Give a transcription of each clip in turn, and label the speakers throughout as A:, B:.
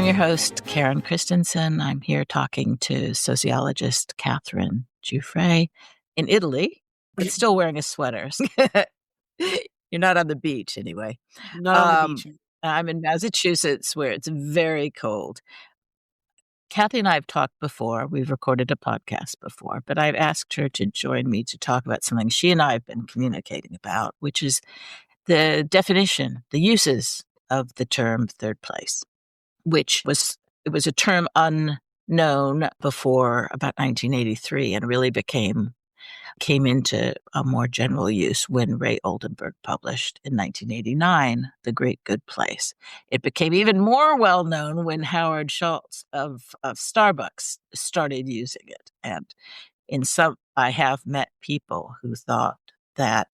A: I'm your host, Karen Christensen. I'm here talking to sociologist Katherine Giuffre in Italy, but still wearing a sweater. You're not on the beach anyway.
B: Not on the beach.
A: I'm in Massachusetts where it's very cold. Kathy and I have talked before. We've recorded a podcast before, but I've asked her to join me to talk about something she and I have been communicating about, which is the definition, the uses of the term third place, which was a term unknown before about 1983 and really came into a more general use when Ray Oldenburg published in 1989, The Great Good Place. It became even more well-known when Howard Schultz of Starbucks started using it. And I have met people who thought that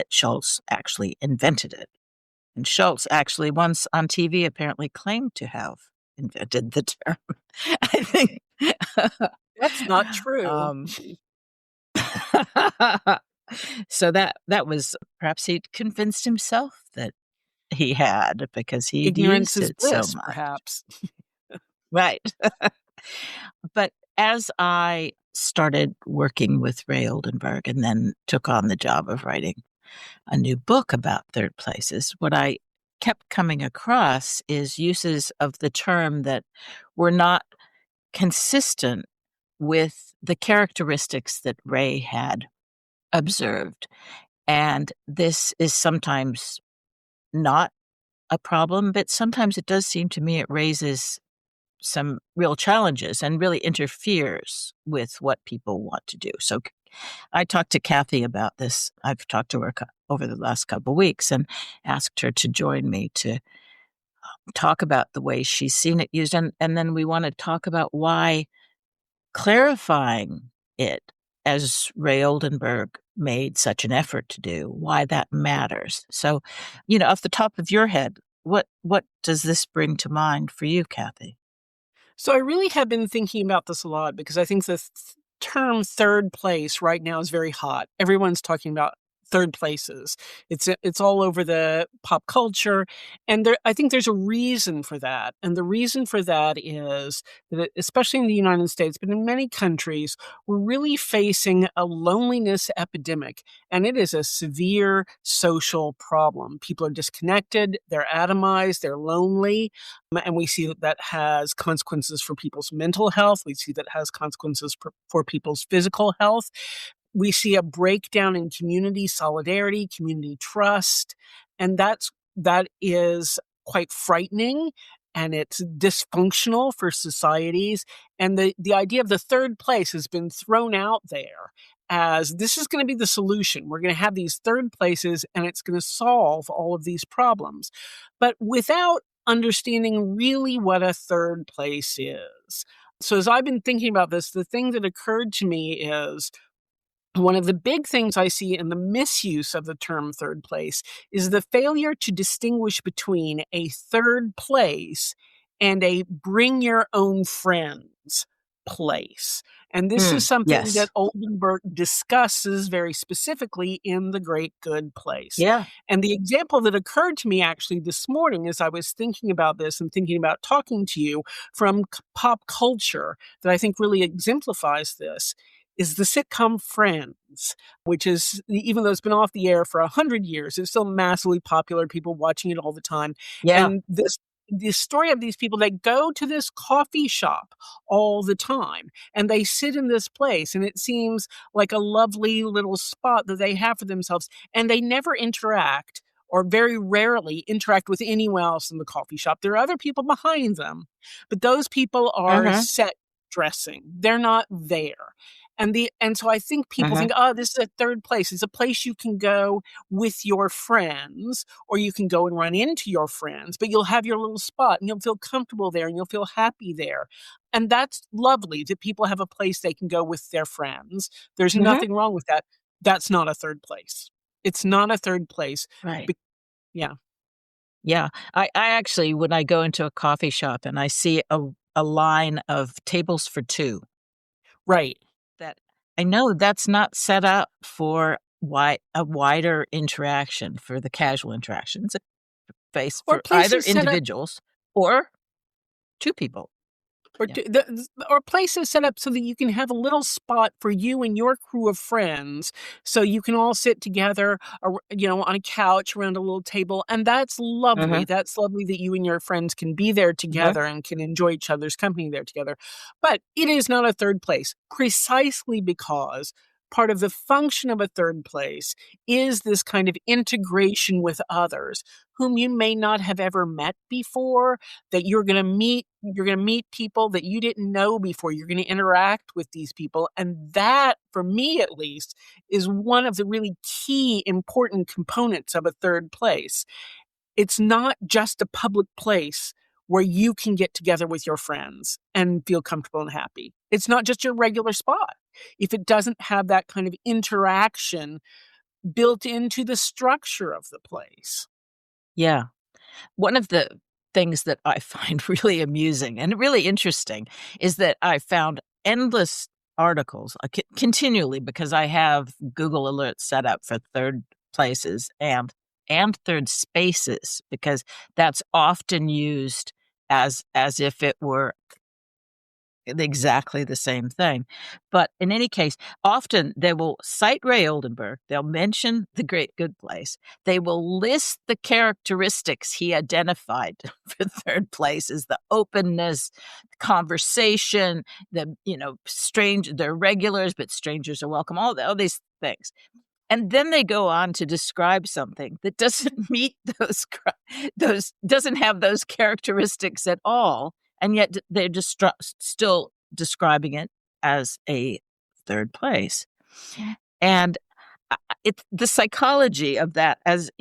A: Schultz actually invented it. And Schultz actually once on TV apparently claimed to have invented the term. I think
B: That's not true.
A: So that was perhaps he'd convinced himself that he had because he'd
B: Ignorance
A: used
B: is
A: it so
B: bliss,
A: much.
B: perhaps.
A: Right. But as I started working with Ray Oldenburg and then took on the job of writing a new book about third places, what I kept coming across is uses of the term that were not consistent with the characteristics that Ray had observed. And this is sometimes not a problem, but sometimes it does seem to me it raises some real challenges and really interferes with what people want to do. So I talked to Kathy about this. I've talked to her over the last couple of weeks and asked her to join me to talk about the way she's seen it used. And then we want to talk about why clarifying it, as Ray Oldenburg made such an effort to do, why that matters. So, off the top of your head, what does this bring to mind for you, Kathy?
B: So I really have been thinking about this a lot because I think the term third place right now is very hot. Everyone's talking about third places. It's all over the pop culture, and I think there's a reason for that. And the reason for that is that, especially in the United States, but in many countries, we're really facing a loneliness epidemic, and it is a severe social problem. People are disconnected, they're atomized, they're lonely, and we see that has consequences for people's mental health. We see that has consequences for people's physical health. We see a breakdown in community solidarity, community trust, and that is quite frightening, and it's dysfunctional for societies. And the idea of the third place has been thrown out there as this is going to be the solution. We're going to have these third places, and it's going to solve all of these problems, but without understanding really what a third place is. So as I've been thinking about this, the thing that occurred to me is one of the big things I see in the misuse of the term third place is the failure to distinguish between a third place and a bring your own friends place. And this is something
A: Yes.
B: that Oldenburg discusses very specifically in The Great Good Place.
A: Yeah.
B: And the example that occurred to me actually this morning as I was thinking about this and thinking about talking to you from pop culture that I think really exemplifies this is the sitcom Friends, which is, even though it's been off the air for 100 years, it's still massively popular, people watching it all the time.
A: Yeah.
B: And the story of these people, they go to this coffee shop all the time, and they sit in this place, and it seems like a lovely little spot that they have for themselves, and they never interact or very rarely interact with anyone else in the coffee shop. There are other people behind them, but those people are set dressing. They're not there. And so I think people think, oh, this is a third place. It's a place you can go with your friends, or you can go and run into your friends, but you'll have your little spot and you'll feel comfortable there and you'll feel happy there. And that's lovely that people have a place they can go with their friends. There's nothing wrong with that. That's not a third place. It's not a third place.
A: Right.
B: Yeah.
A: Yeah. I actually, when I go into a coffee shop and I see a line of tables for two.
B: Right.
A: That I know that's not set up for a wider interaction, for the casual interactions, face for either individuals or 2 people.
B: Or
A: Yeah.
B: or places set up so that you can have a little spot for you and your crew of friends, so you can all sit together, on a couch around a little table, and that's lovely.
A: Mhm,
B: That's lovely that you and your friends can be there
A: mhm.
B: together and can enjoy each other's company there together. But it is not a third place, precisely because part of the function of a third place is this kind of integration with others whom you may not have ever met before, that you're going to meet people that you didn't know before. You're going to interact with these people, and that, for me at least, is one of the really key important components of a third place. It's not just a public place where you can get together with your friends and feel comfortable and happy. It's not just your regular spot. If it doesn't have that kind of interaction built into the structure of the place.
A: Yeah. One of the things that I find really amusing and really interesting is that I found endless articles, continually, because I have Google Alerts set up for third places and third spaces, because that's often used as if it were exactly the same thing. But in any case, often they will cite Ray Oldenburg, they'll mention The Great Good Place, they will list the characteristics he identified for third place as the openness, conversation, they're regulars, but strangers are welcome, all these things. And then they go on to describe something that doesn't meet those doesn't have those characteristics at all, and yet they're still describing it as a third place. And it's the psychology of that, as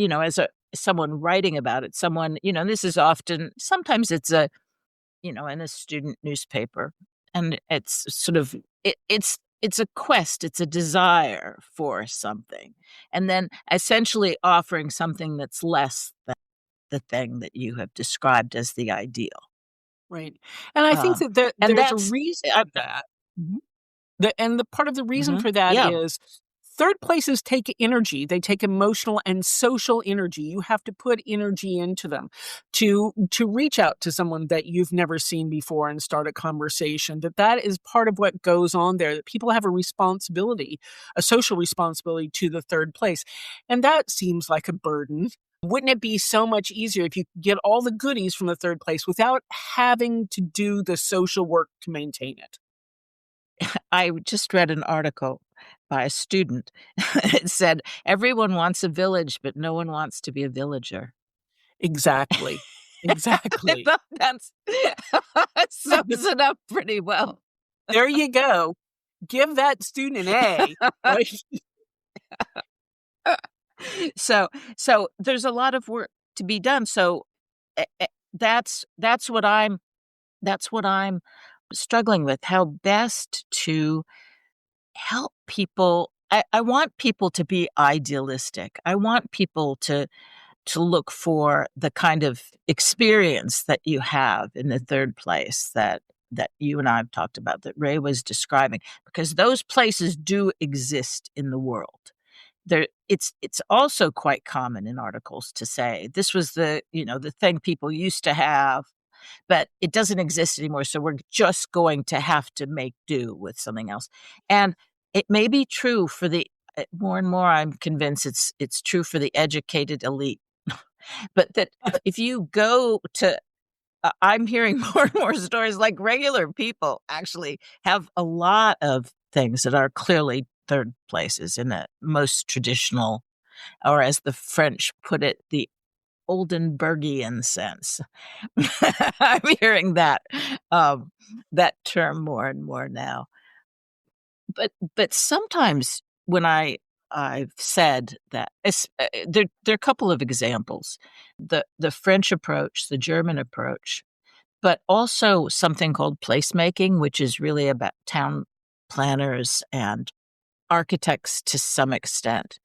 A: someone writing about it, this is often sometimes it's in a student newspaper, and it's sort of it's a quest, it's a desire for something, and then essentially offering something that's less than the thing that you have described as the ideal.
B: Right. And I think
A: Um,
B: that
A: and
B: there's a
A: that's
B: reason
A: I
B: for that.
A: Mhm,
B: The part of the reason
A: mhm,
B: for that
A: yeah.
B: is third places take energy. They take emotional and social energy. You have to put energy into them to reach out to someone that you've never seen before and start a conversation. That is part of what goes on there. That people have a responsibility, a social responsibility to the third place. And that seems like a burden. Wouldn't it be so much easier if you could get all the goodies from the third place without having to do the social work to maintain it?
A: I just read an article by a student. It said, "Everyone wants a village, but no one wants to be a villager."
B: Exactly.
A: I
B: Exactly.
A: thought that's that sums it up pretty well.
B: There you go. Give that student an A, right?
A: So so there's a lot of work to be done, so, that's what I'm struggling with, how best to help people. I want people to be idealistic. I want people to look for the kind of experience that you have in the third place that you and I have talked about, that Ray was describing, because those places do exist in the world. It's also quite common in articles to say this was the thing people used to have, but it doesn't exist anymore, so we're just going to have to make do with something else. And it may be true for the more and more I'm convinced it's true for the educated elite. But that if you go to I'm hearing more and more stories, like regular people actually have a lot of things that are clearly third places in the most traditional, or as the French put it, the Oldenburgian sense. I'm hearing that term more and more now. But sometimes when I've said that there are a couple of examples. The French approach, the German approach, but also something called placemaking, which is really about town planners and architects to some extent,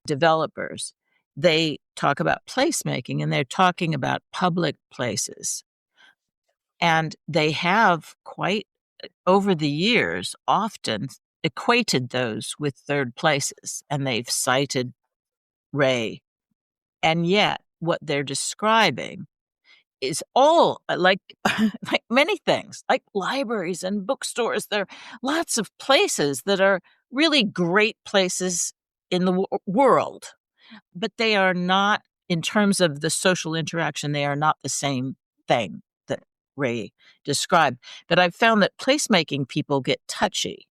A: developers. They talk about placemaking, and they're talking about public places. And they have quite over the years often equated those with third places, and they've cited Ray. And yet, what they're describing is all like like many things, like libraries and bookstores. There are lots of places that are really great places in the world, but they are not, in terms of the social interaction, they are not the same thing that Ray described. But I've found that placemaking people get touchy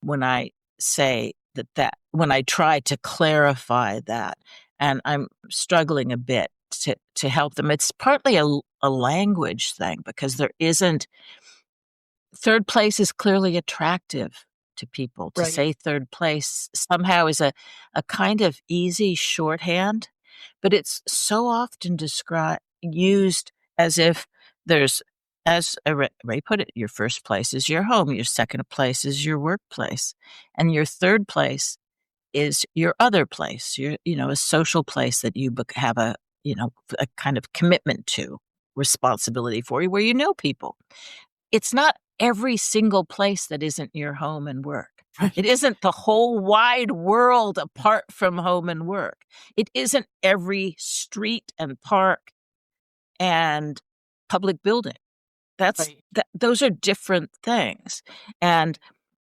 A: when I say that when I try to clarify that, and I'm struggling a bit to help them. It's partly a language thing because there isn't third place is clearly attractive to people. To
B: Right.
A: say third place somehow is a kind of easy shorthand, but it's so often described used as if there's, as Ray put it, your first place is your home, your second place is your workplace, and your third place is your other place, your, a social place that you have a kind of commitment to, responsibility for, where you know people. It's not every single place that isn't your home and work. It
B: Right.
A: isn't the whole wide world apart from home and work. It isn't every street and park and public building.
B: Right.
A: Those are different things. And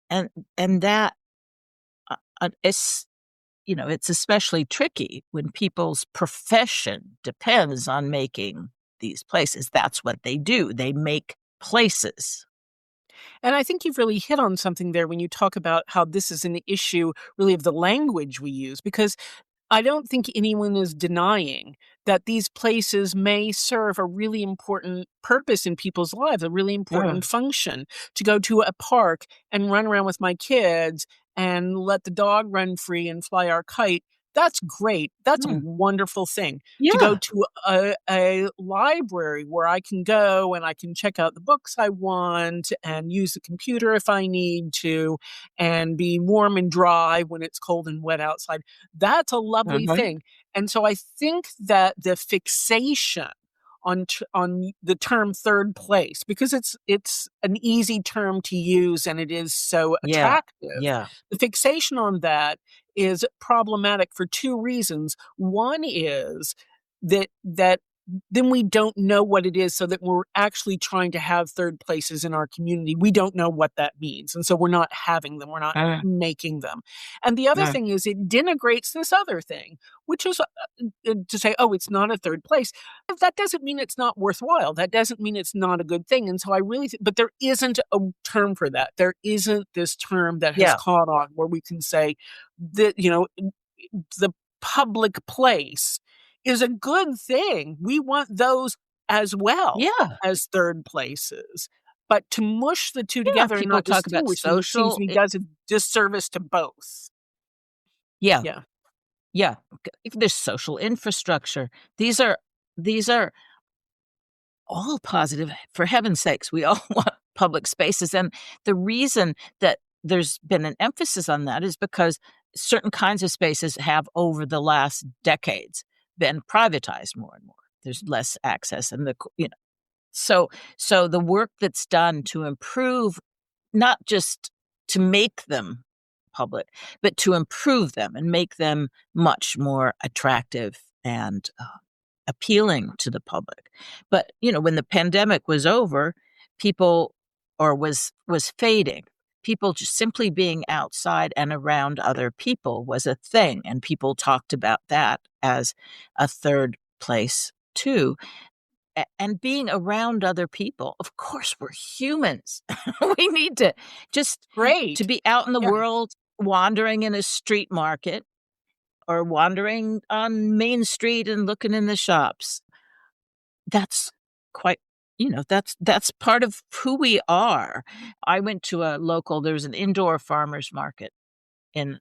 A: and and that is, it's especially tricky when people's profession depends on making these places. That's what they do. They make places.
B: And I think you've really hit on something there when you talk about how this is an issue really of the language we use, because I don't think anyone is denying that these places may serve a really important purpose in people's lives, a really
A: Yeah.
B: important function. To go to a park and run around with my kids and let the dog run free and fly our kite, that's great. That's a
A: Hmm.
B: wonderful thing. To go
A: Yeah.
B: to a library where I can go and I can check out the books I want and use the computer if I need to and be warm and dry when it's cold and wet outside, that's a lovely
A: Mhm.
B: thing. And so I think that the fixation on the term third place, because it's an easy term to use and it is so
A: Yeah.
B: attractive,
A: Yeah.
B: the fixation on that is problematic for two reasons. One is that then we don't know what it is, so that we're actually trying to have third places in our community. We don't know what that means, and so we're not having them, we're not
A: Uh,
B: making them. And the other
A: uh,
B: thing is it denigrates this other thing, which is to say, oh, it's not a third place. That doesn't mean it's not worthwhile. That doesn't mean it's not a good thing. And so I really, but there isn't a term for that. There isn't this term that has
A: yeah.
B: caught on where we can say that, the public place is a good thing. We want those as well
A: Yeah.
B: as third places. But to mush the two
A: Yeah.
B: together and
A: People
B: not
A: talk about
B: distinguish them seems to
A: social.
B: me does a disservice to both.
A: Yeah.
B: Yeah.
A: Yeah. If there's social infrastructure, these are these are all positive. For heaven's sakes, we all want public spaces. And the reason that there's been an emphasis on that is because certain kinds of spaces have, over the last decades, been privatized more and more. There's less access, and so the work that's done to improve, not just to make them public, but to improve them and make them much more attractive and appealing to the public. But, when the pandemic was over, people, or was fading, people just simply being outside and around other people was a thing, and people talked about that as a third place too. And being around other people, of course, we're humans. We need to just to
B: Great.
A: be out in the
B: Yeah.
A: world, wandering in a street market or wandering on Main Street and looking in the shops. That's quite, that's part of who we are. I went to a local, there's an indoor farmers market in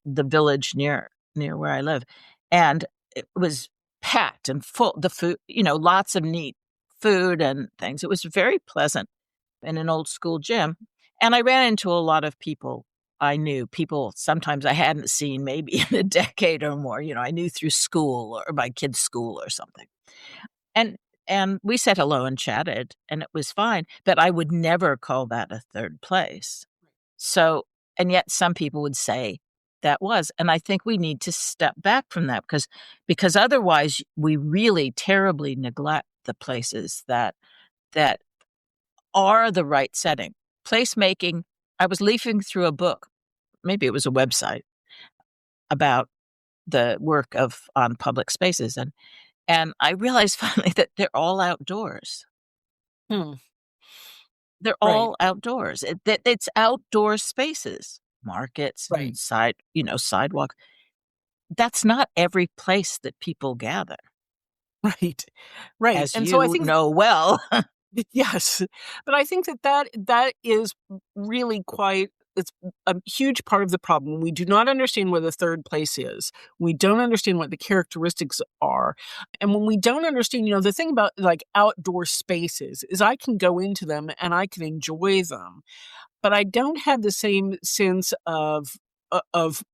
A: the village near where I live, and it was packed and full. The food, lots of neat food and things. It was very pleasant in an old school gym, and I ran into a lot of people I knew, people sometimes I hadn't seen maybe in a decade or more. I knew through school or my kids' school or something, and we said hello and chatted, and it was fine. But I would never call that a third place. So, and yet some people would say that was. And I think we need to step back from that because otherwise we really terribly neglect the places that are the right setting. Placemaking, I was leafing through a book, maybe it was a website about the work of on public spaces, and I realized finally that they're all outdoors.
B: Hmm.
A: They're
B: Right.
A: all outdoors. It's outdoor spaces, markets
B: Right.
A: and sidewalk. That's not every place that people gather,
B: Right. Right.
A: as
B: And so I
A: you
B: think
A: know well.
B: yes, but I think that is really quite it's a huge part of the problem. We do not understand what the third place is. We don't understand what the characteristics are. And when we don't understand, the thing about like outdoor spaces is I can go into them and I can enjoy them, but I don't have the same sense of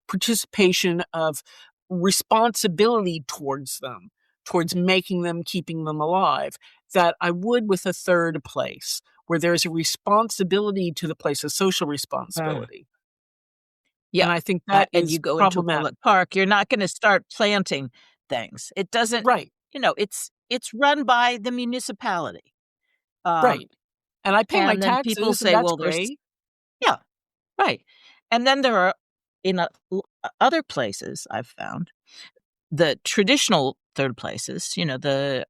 B: participation, of responsibility towards them, towards making them, keeping them alive, that I would with a third place, where there's a responsibility to the place, a social
A: Uh,
B: responsibility.
A: yeah,
B: And I think that
A: and you
B: is
A: go into a
B: problematic.
A: public park, you're not gonna start planting things. It doesn't
B: Right,
A: it's run by the municipality. Um,
B: right. And I pay my
A: and then people
B: taxes, and
A: say,
B: that's
A: "Well, there's"
B: great.
A: yeah, right. And then there are in other places I've found the traditional third places, the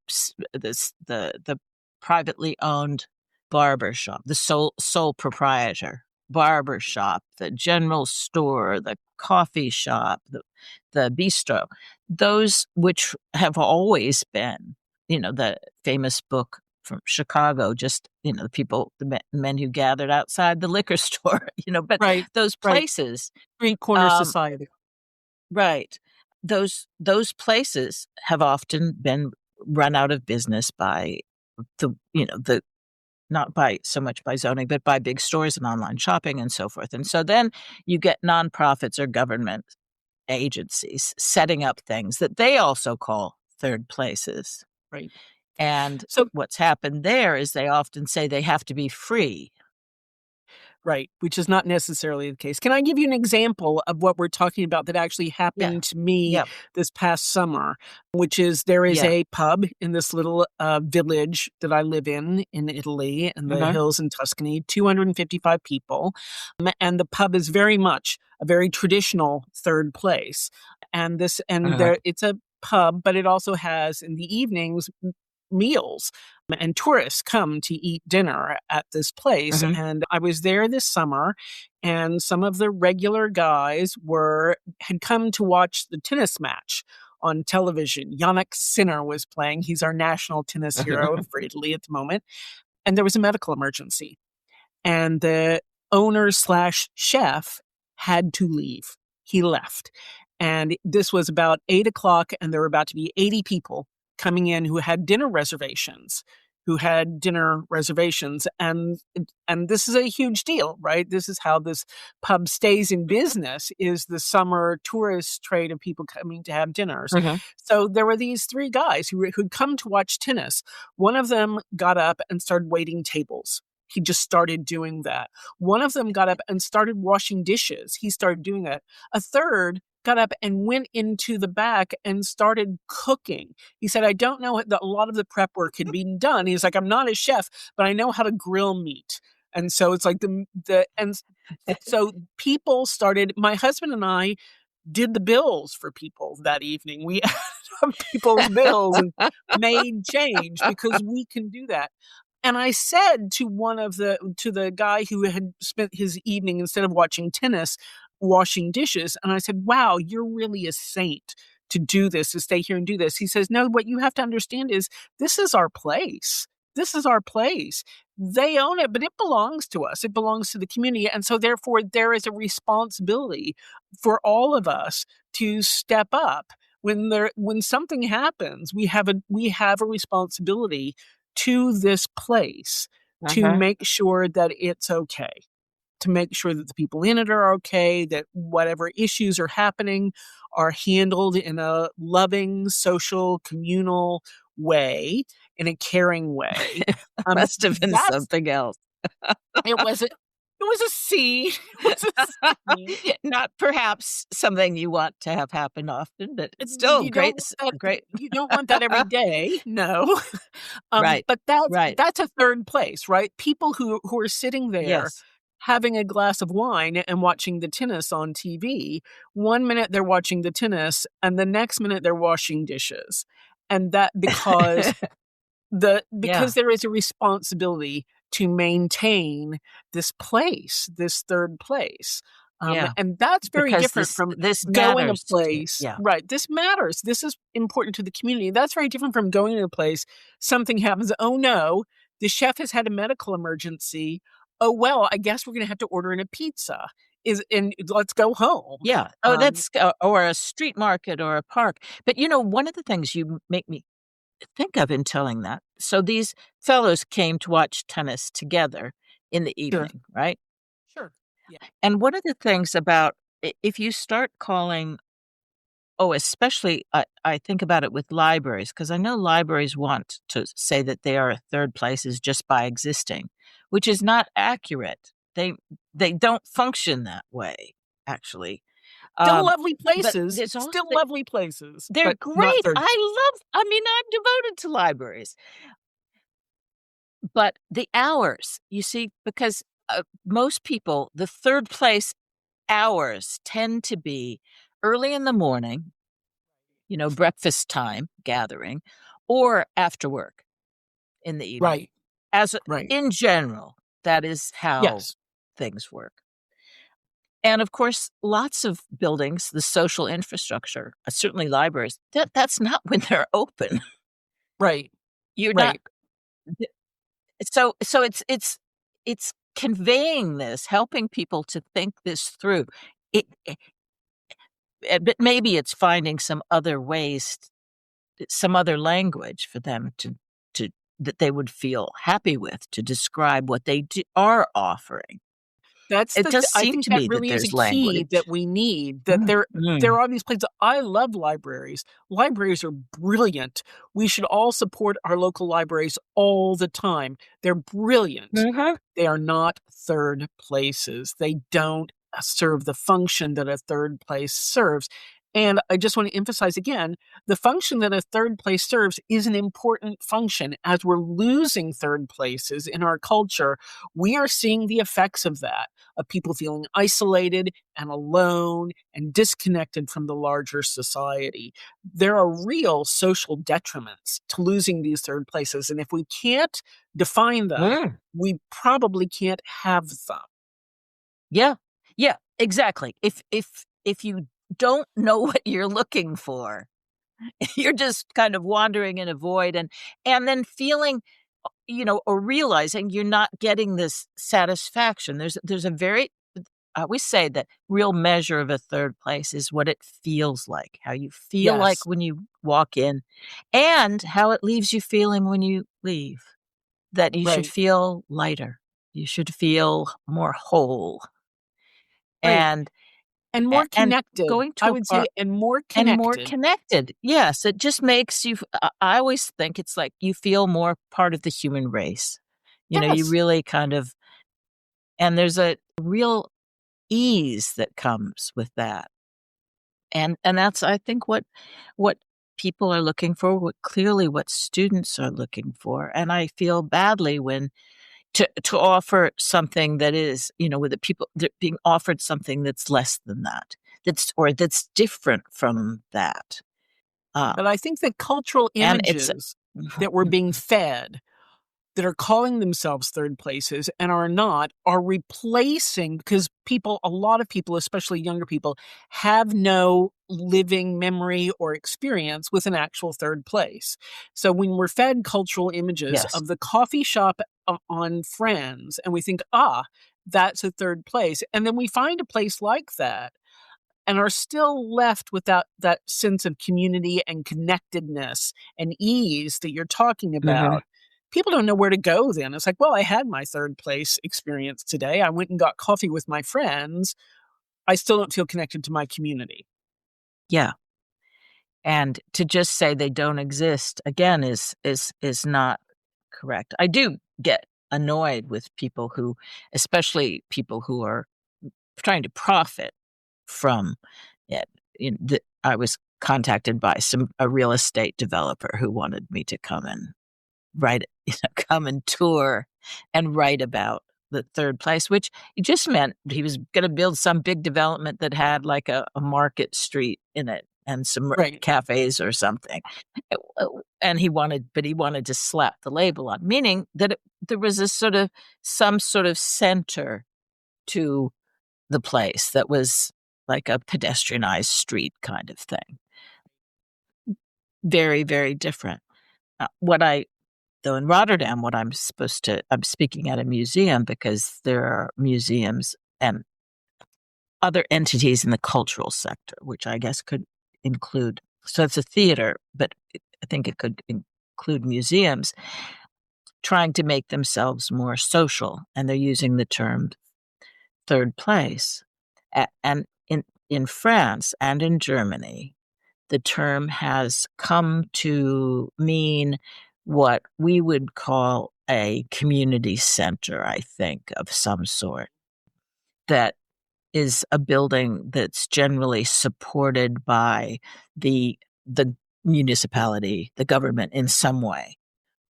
A: privately owned barber shop, the sole proprietor barber shop, the general store, the coffee shop, the bistro, those which have always been, the famous book from Chicago, just, the people, the men who gathered outside the liquor store, but
B: Right,
A: those
B: right.
A: places,
B: Street corner
A: um,
B: society.
A: right. Those places have often been run out of business by the not by so much by zoning, but by big stores and online shopping and so forth. And so then you get nonprofits or government agencies setting up things that they also call third places.
B: Right.
A: And
B: So
A: what's happened there is they often say they have to be free.
B: right, which is not necessarily the case. Can I give you an example of what we're talking about that actually
A: Yeah.
B: happened to me
A: Yeah.
B: this past summer? Which is there is
A: Yeah.
B: a pub in this little village that I live in Italy, in the
A: Uh-huh.
B: hills in Tuscany, 255 people. And the pub is very much a very traditional third place. And
A: Uh-huh.
B: there it's a pub, but it also has in the evenings meals, and tourists come to eat dinner at this place.
A: Uh-huh.
B: And I was there this summer, and some of the regular guys were had come to watch the tennis match on television. Yannick Sinner was playing. He's our national tennis hero for Italy at the moment. And there was a medical emergency, and the owner slash chef had to leave. He left. And this was about 8 o'clock, and there were about to be 80 people coming in who had dinner reservations, and this is a huge deal, right? This is how this pub stays in business, is the summer tourist trade of people coming to have dinners.
A: Uh-huh.
B: So there were these three guys who'd come to watch tennis. One of them got up and started waiting tables. He just started doing that. One of them got up and started washing dishes. He started doing that. A third got up and went into the back and started cooking. He said, I don't know that a lot of the prep work had been done. He's like, I'm not a chef, but I know how to grill meat. And so it's like so people started, my husband and I did the bills for people that evening. We added up people's bills and made change because we can do that. And I said to the guy who had spent his evening, instead of watching tennis, washing dishes, and I said, "Wow, you're really a saint to do this, to stay here and do this." He says, "No, what you have to understand is this is our place. This is our place. They own it, but it belongs to us. It belongs to the community. And so therefore there is a responsibility for all of us to step up. When something happens, we have a responsibility to this place to
A: Uh-huh.
B: make sure that it's okay, to make sure that the people in it are okay, that whatever issues are happening are handled in a loving, social, communal way, in a caring way.
A: Must have been
B: That's
A: something else.
B: it was was a scene. It was a scene.
A: Not perhaps something you want to have happen often, but it's still great great.
B: You don't want that every day, no.
A: Right,
B: But
A: right.
B: that's a third place, right? People who are sitting there
A: Yes.
B: having a glass of wine and watching the tennis on TV. One minute they're watching the tennis, and the next minute they're washing dishes. And that because
A: Yeah,
B: there is a responsibility to maintain this place, this third place.
A: yeah,
B: And that's very
A: because
B: different from
A: this
B: going a
A: matters to you.
B: place,
A: Yeah.
B: right? This matters. This is important to the community. That's very different from going to a place. Something happens. Oh no, the chef has had a medical emergency. Oh well, I guess we're going to have to order in a pizza. Is and let's go home.
A: Yeah. Oh,
B: Um,
A: that's or a street market or a park. But, one of the things you make me think of in telling that, so these fellows came to watch tennis together in the
B: sure,
A: evening, right?
B: sure, yeah,
A: And one of the things about if you start calling especially I think about it with libraries, because I know libraries want to say that they are third places just by existing, which is not accurate. They don't function that way, actually.
B: still
A: Um,
B: lovely
A: but
B: places,
A: there's also
B: still lovely places,
A: they're
B: but not
A: great.
B: third.
A: I mean, I'm devoted to libraries. But the hours, you see, because, most people, the third place hours tend to be early in the morning, breakfast time gathering, or after work in the evening.
B: Right,
A: As
B: right.
A: in general, that is how
B: Yes,
A: things work. And of course, lots of buildings, the social infrastructure, certainly libraries, that's not when they're open.
B: right,
A: You're not
B: right.
A: so it's conveying this, helping people to think this through. But maybe it's finding some other ways, some other language for them to that they would feel happy with to describe what they are offering.
B: That's
A: It does
B: I
A: seem
B: think
A: to
B: that
A: me that
B: really is a
A: there's
B: key
A: language.
B: that we need, that
A: Mm,
B: there
A: mm,
B: are these places. I love libraries. Libraries are brilliant. We should all support our local libraries all the time. They're brilliant.
A: mhm,
B: They are not third places. They don't serve the function that a third place serves. And I just want to emphasize again, the function that a third place serves is an important function. As we're losing third places in our culture, we are seeing the effects of that, of people feeling isolated and alone and disconnected from the larger society. There are real social detriments to losing these third places. And if we can't define them,
A: mm.
B: we probably can't have them.
A: Yeah. Yeah, exactly. If you don't know what you're looking for, you're just kind of wandering in a void and then feeling, or realizing you're not getting this satisfaction. There's a very I always say that real measure of a third place is what it feels like, how you feel like
B: Yes,
A: when you walk in and how it leaves you feeling when you leave. That you should
B: right,
A: feel lighter. You should feel more whole.
B: right.
A: And
B: And more
A: and
B: connected.
A: going
B: I
A: to a
B: would
A: park
B: say, and more
A: and more
B: connected.
A: connected. Yes, it just makes you I always think it's like you feel more part of the human race. You
B: Yes.
A: really kind of and there's a real ease that comes with that. And that's I think what people are looking for, what students are looking for. And I feel badly when to offer something that is, with the people they're being offered something that's less than that, that's different from that. Um,
B: But I think that cultural
A: and it's
B: images that we're being fed, that are calling themselves third places and are not, are replacing, because a lot of people, especially younger people, have no living memory or experience with an actual third place. So when we're fed cultural images
A: yes.
B: of the coffee shop on Friends, and we think, that's a third place, and then we find a place like that and are still left with that sense of community and connectedness and ease that you're talking
A: Mhm.
B: about. People don't know where to go then. It's like, well, I had my third place experience today. I went and got coffee with my friends. I still don't feel connected to my community.
A: Yeah, and to just say they don't exist, again, is not correct. I do get annoyed with people who, especially people who are trying to profit from it. I was contacted by a real estate developer who wanted me to come and write, come and tour and write about the third place, which it just meant he was going to build some big development that had like a market street in it and some
B: Right.
A: cafes or something. And but he wanted to slap the label on, meaning that there was some sort of center to the place that was like a pedestrianized street kind of thing. Very, very different. Though in Rotterdam, I'm speaking at a museum because there are museums and other entities in the cultural sector, which I guess could include, so it's a theater, but I think it could include museums trying to make themselves more social. And they're using the term third place. And in France and in Germany, the term has come to mean what we would call a community center, I think, of some sort, that is a building that's generally supported by the municipality, the government in some way,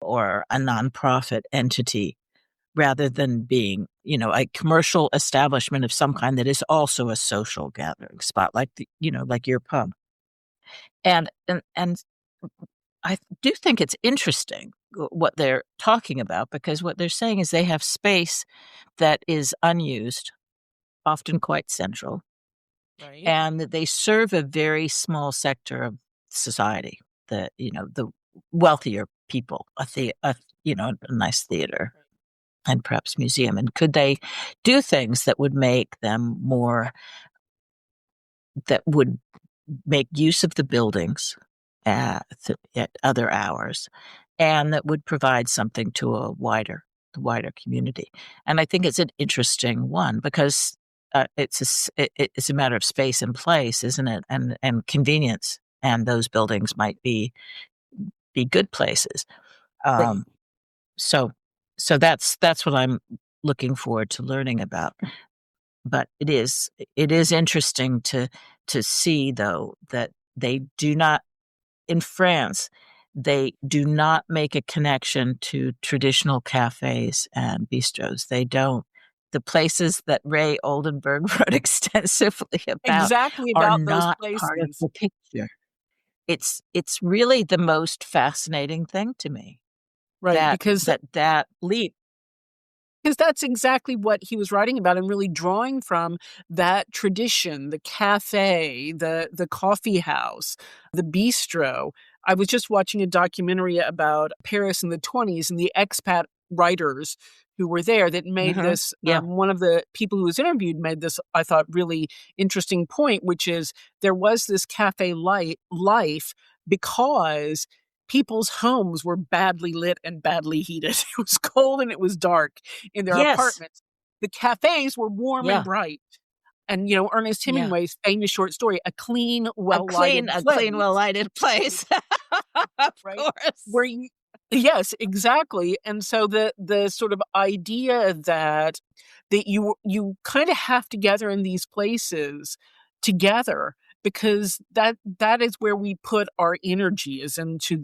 A: or a nonprofit entity, rather than being, a commercial establishment of some kind that is also a social gathering spot, like like your pub. And I do think it's interesting what they're talking about, because what they're saying is they have space that is unused, often quite central,
B: Right.
A: and that they serve a very small sector of society, the wealthier people, a nice theater and perhaps museum. And could they do things that would make them more, that would make use of the buildings at other hours, and that would provide something to the wider community? And I think it's an interesting one because it's a matter of space and place, isn't it? And convenience. And those buildings might be good places.
B: Right.
A: Um, so that's what I'm looking forward to learning about. But it is interesting to see, though, that they do not, in France, they do not make a connection to traditional cafes and bistros. They don't. The places that Ray Oldenburg wrote extensively about
B: Exactly
A: are
B: about those
A: not part of
B: places.
A: the picture. It's really the most fascinating thing to me,
B: Right.
A: that that leap.
B: Because that's exactly what he was writing about and really drawing from that tradition, the cafe, the coffee house, the bistro. I was just watching a documentary about Paris in the 20s and the expat writers who were there that made
A: Mhm.
B: this,
A: Yeah.
B: one of the people who was interviewed made this, I thought, really interesting point, which is there was this cafe life because people's homes were badly lit and badly heated. It was cold and it was dark in their
A: Yes.
B: apartments. The cafes were warm and
A: Yeah.
B: bright. And, Ernest
A: Yeah.
B: Hemingway's famous short story, A Clean, Well-Lighted
A: A clean,
B: Place,
A: well-lighted place. Of
B: right?
A: course.
B: Where you Yes, exactly. And so the sort of idea that you kinda have to gather in these places together, because that is where we put our energy, is into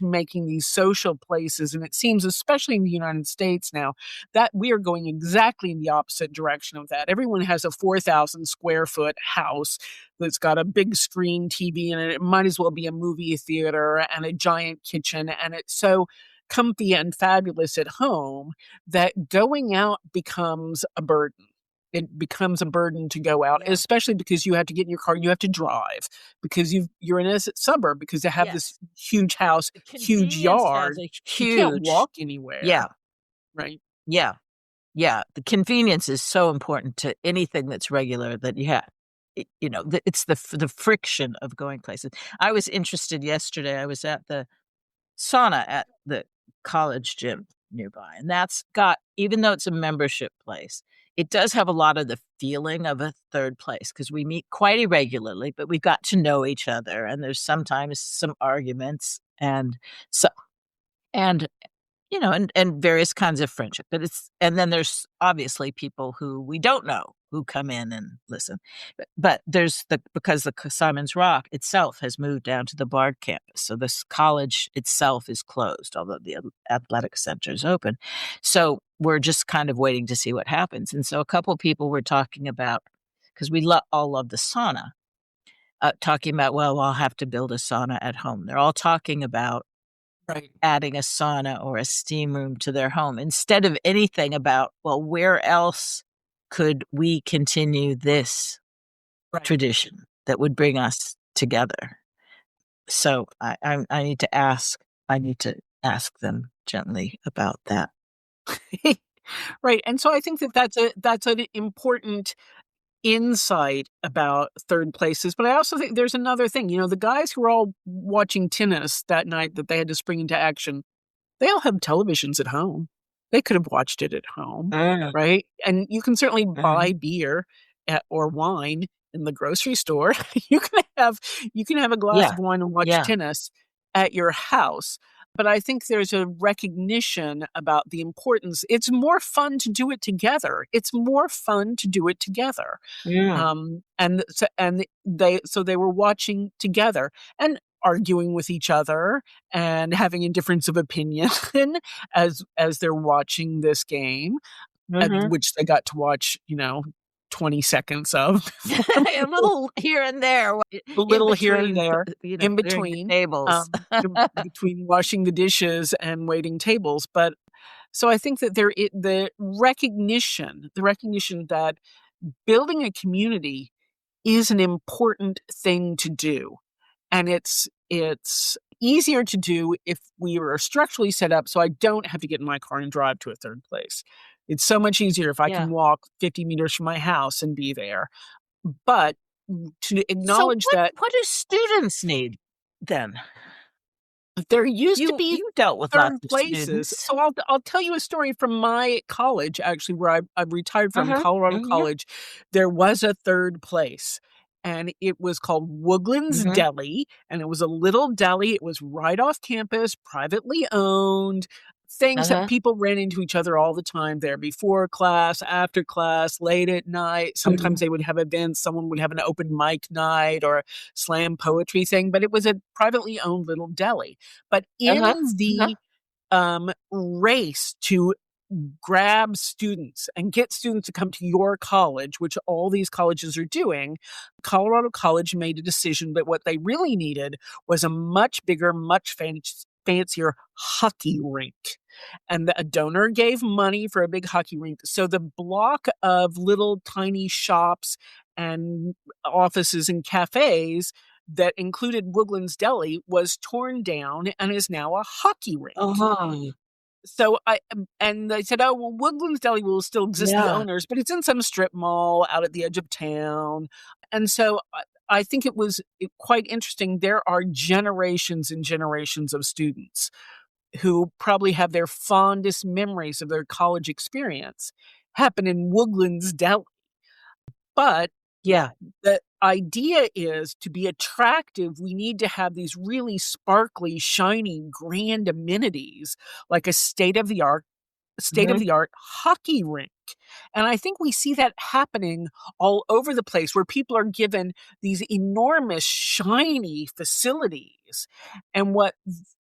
B: making these social places. And it seems, especially in the United States now, that we are going exactly in the opposite direction of that. Everyone has a 4,000 square foot house that's got a big screen TV in it. It might as well be a movie theater and a giant kitchen, and it's so comfy and fabulous at home that going out becomes a burden. It becomes a burden to go out,
A: Yeah.
B: especially because you have to get in your car, you have to drive, because you're in a suburb, because they have this
A: Yes.
B: huge house,
A: The
B: huge
A: convenience has
B: yard.
A: a
B: You can't
A: huge.
B: walk anywhere,
A: Yeah.
B: right?
A: Yeah. Yeah. The convenience is so important to anything that's regular, that you have. It's the friction of going places. I was interested yesterday. I was at the sauna at the college gym nearby, and that's got, even though it's a membership place, it does have a lot of the feeling of a third place, because we meet quite irregularly, but we've got to know each other, and there's sometimes some arguments, and so and and various kinds of friendship. And then there's obviously people who we don't know who come in and listen. But there's because the Simon's Rock itself has moved down to the Bard campus. So this college itself is closed, although the athletic center is open. So we're just kind of waiting to see what happens. And so a couple of people were talking about, because we all love the sauna, talking about, well, I'll have to build a sauna at home. They're all talking about
B: Right.
A: adding a sauna or a steam room to their home instead of anything about, well, where else could we continue this
B: Right.
A: tradition that would bring us together? So I need to ask them gently about that.
B: Right. And so I think that's an important insight about third places. But I also think there's another thing. The guys who were all watching tennis that night that they had to spring into action, they all have televisions at home. They could have watched it at home,
A: Mm,
B: right? And you can certainly buy
A: mhm.
B: beer or wine in the grocery store. you can have a glass
A: Yeah,
B: of wine and watch
A: yeah.
B: tennis at your house. But I think there's a recognition about the importance. It's more fun to do it together. It's more fun to do it together.
A: Mm,
B: And they were watching together and arguing with each other and having a difference of opinion as they're watching this game,
A: mhm.
B: which they got to watch, 20 seconds of before
A: A little here and there,
B: a
A: in
B: little here and
A: between,
B: there in
A: clearing the
B: between,
A: tables.
B: between washing the dishes and waiting tables. But so I think that the recognition that building a community is an important thing to do. And it's easier to do if we are structurally set up so I don't have to get in my car and drive to a third place. It's so much easier if I can
A: Yeah.
B: walk 50 meters from my house and be there. But to
A: So
B: acknowledge
A: what
B: that
A: what do students need then?
B: there used to
A: You
B: be
A: you dealt with lots
B: third
A: of
B: places.
A: students.
B: So I'll tell you a story from my college, actually, where I've retired from
A: Uh-huh.
B: Colorado
A: Yeah.
B: College. There was a third place, and it was called Woodlands
A: Mhm.
B: Deli, and it was a little deli. It was right off campus, privately owned. Things that
A: Uh-huh.
B: people ran into each other all the time there before class, after class, late at night. Sometimes
A: Mhm.
B: they would have events. Someone would have an open mic night or a slam poetry thing, but it was a privately owned little deli. But in
A: Uh-huh. Uh-huh.
B: the race to grab students and get students to come to your college, which all these colleges are doing, Colorado College made a decision that what they really needed was a much bigger, much fancier hockey rink. And a donor gave money for a big hockey rink. So the block of little tiny shops and offices and cafes that included Woodlands Deli was torn down and is now a hockey rink.
A: Uh-huh.
B: And they said, "Oh, well, Woodlands Deli will still exist, the
A: Yeah.
B: owners, but it's in some strip mall out at the edge of town." And so I think it was quite interesting. There are generations and generations of students who probably have their fondest memories of their college experience happen in Woodlands Deli. But
A: Yeah.
B: the idea is to be attractive, we need to have these really sparkly, shiny, grand amenities like a state of
A: Mhm.
B: the art hockey rink. And I think we see that happening all over the place where people are given these enormous, shiny facilities. And what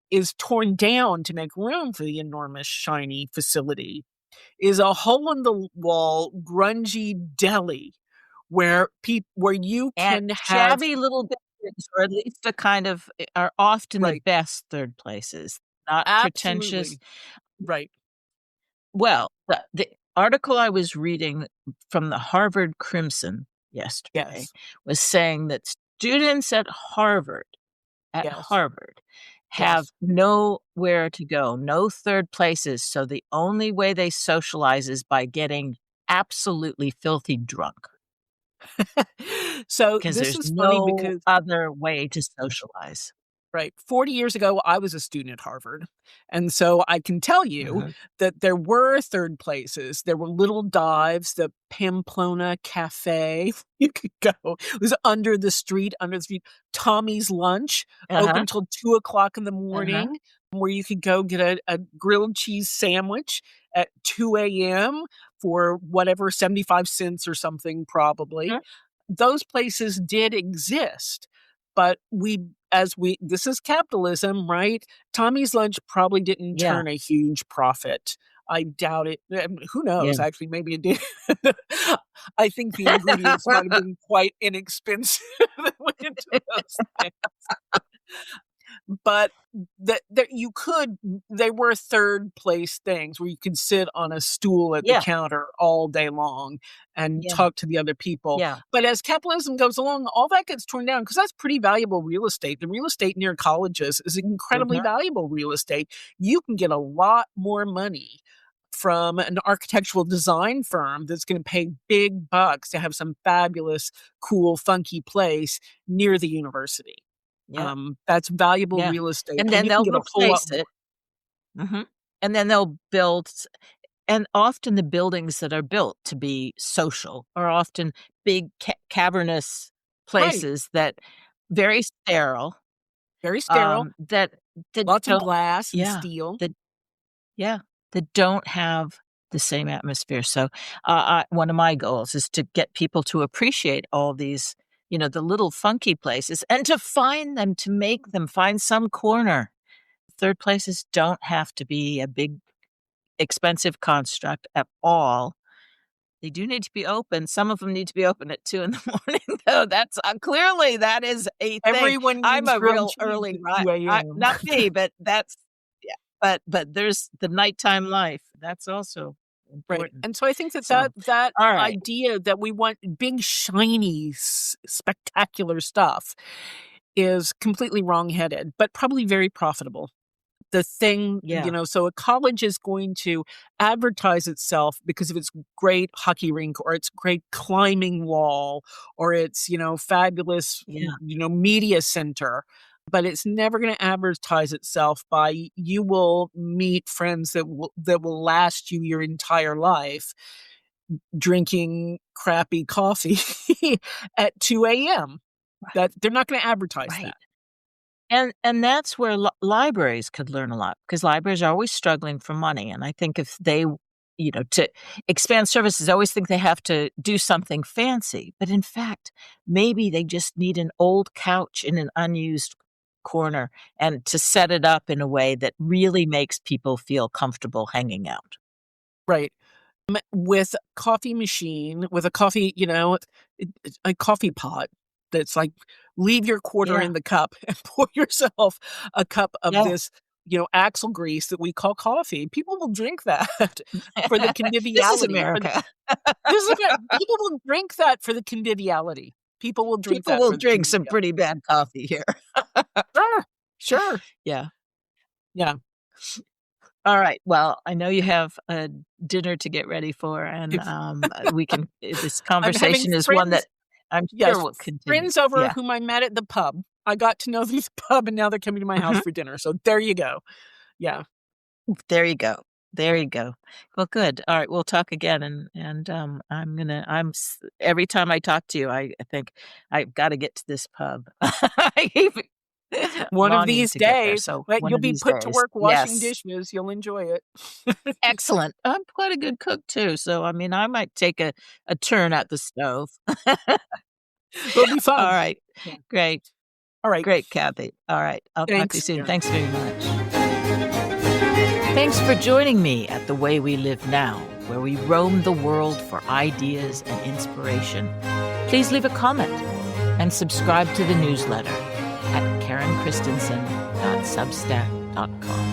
B: is torn down to make room for the enormous, shiny facility is a hole in the wall, grungy deli where you
A: And
B: can have
A: shabby little buildings, or at least a kind of are often the
B: right,
A: best third places, not pretentious.
B: absolutely, right,
A: Well, the article I was reading from the Harvard Crimson yesterday
B: yes,
A: was saying that students at
B: yes,
A: Harvard have
B: yes.
A: nowhere to go, no third places, so the only way they socialize is by getting absolutely filthy drunk,
B: So
A: because
B: this
A: there's
B: is funny
A: no
B: because
A: other way to socialize.
B: right, 40 years ago, I was a student at Harvard, and so I can tell you
A: Mhm.
B: that there were third places. There were little dives, the Pamplona Cafe, you could go. It was under the street. Tommy's Lunch,
A: Uh-huh,
B: open till 2 o'clock in the
A: uh-huh.
B: morning. where you could go get a grilled cheese sandwich at 2 a.m. for whatever, 75 cents or something, probably.
A: Mhm.
B: Those places did exist, but this is capitalism, right? Tommy's Lunch probably didn't
A: Yeah,
B: turn a huge profit. I doubt it. Who knows?
A: yeah.
B: Actually, maybe it did. I think the ingredients might have been quite inexpensive that went into those things. But that you could they were third place things where you could sit on a stool at the
A: Yeah,
B: counter all day long and
A: yeah,
B: talk to the other people.
A: yeah.
B: But as capitalism goes along, all that gets torn down because that's pretty valuable real estate. The real estate near colleges is incredibly
A: Mhm.
B: valuable real estate. You can get a lot more money from an architectural design firm that's gonna pay big bucks to have some fabulous, cool, funky place near the university.
A: Yeah,
B: That's valuable
A: yeah.
B: real estate,
A: And
B: and
A: then
B: you can
A: they'll
B: get a whole lot
A: replace
B: more.
A: it. Mhm. And then they'll build and often the buildings that are built to be social are often big cavernous
B: Right.
A: places that very sterile,
B: Very sterile,
A: that
B: lots of
A: don't
B: glass and
A: yeah,
B: steel.
A: that yeah, that don't have the same atmosphere. So, one of my goals is to get people to appreciate all these, the little funky places and to find them, to make them find some corner. Third places don't have to be a big, expensive construct at all. They do need to be open. Some of them need to be open at 2 in the morning, though. That's clearly that is a thing.
B: Everyone
A: I'm
B: needs
A: a
B: grilled
A: real
B: cheese
A: early
B: at
A: ri
B: 2 AM.
A: not me, but that's yeah, but there's the nighttime life. That's also
B: Right,
A: important.
B: and so I think that
A: So,
B: that
A: all right.
B: idea that we want big, shiny, spectacular stuff is completely wrong-headed, but probably very profitable. The thing,
A: Yeah,
B: so a college is going to advertise itself because of its great hockey rink or its great climbing wall or its, fabulous,
A: yeah,
B: media center. But it's never going to advertise itself by you will meet friends that will last you your entire life drinking crappy coffee at 2 a.m. That they're not going to advertise
A: right.
B: that.
A: And that's where libraries could learn a lot because libraries are always struggling for money, and I think if they to expand services, I always think they have to do something fancy, but in fact, maybe they just need an old couch in an unused corner and to set it up in a way that really makes people feel comfortable hanging out.
B: Right. With coffee machine, with a coffee, a coffee pot that's like, leave your quarter
A: Yeah,
B: in the cup and pour yourself a cup of
A: yeah.
B: this, axle grease that we call coffee. People will drink that for the
A: This is
B: conviviality.
A: America.
B: This is people will drink that for the conviviality. People will drink
A: People
B: that
A: will
B: for the
A: drink some
B: conviviality.
A: pretty bad coffee here.
B: Sure, sure.
A: Yeah.
B: Yeah.
A: All right. Well, I know you have a dinner to get ready for, and
B: If
A: we can. This
B: I'm having
A: conversation is one that
B: friends
A: I'm sure
B: Yes,
A: will continue.
B: friends over
A: Yeah.
B: whom I met at the pub. I got to know them at the pub, and now they're coming to my house
A: Mhm.
B: for dinner, so there you go. Yeah.
A: There you go. There you go. Well, good. All right. We'll talk again, and every time I talk to you, I think I've got to get to this pub. I keep
B: One of
A: longing
B: these
A: to get there.
B: days,
A: So
B: but
A: one
B: you'll
A: of
B: be
A: these
B: put to
A: days.
B: work washing
A: Yes.
B: dishes, you'll enjoy it.
A: Excellent. I'm quite a good cook too, so I mean, I might take a turn at the stove.
B: It'll be
A: All
B: fun.
A: right.
B: Yeah.
A: Great.
B: Alright.
A: Great, Kathy. All right. I'll talk to you
B: Thanks,
A: soon.
B: Karen.
A: Thanks very much. Thanks for joining me at The Way We Live Now, where we roam the world for ideas and inspiration. Please leave a comment and subscribe to the newsletter at karenchristensen.substack.com.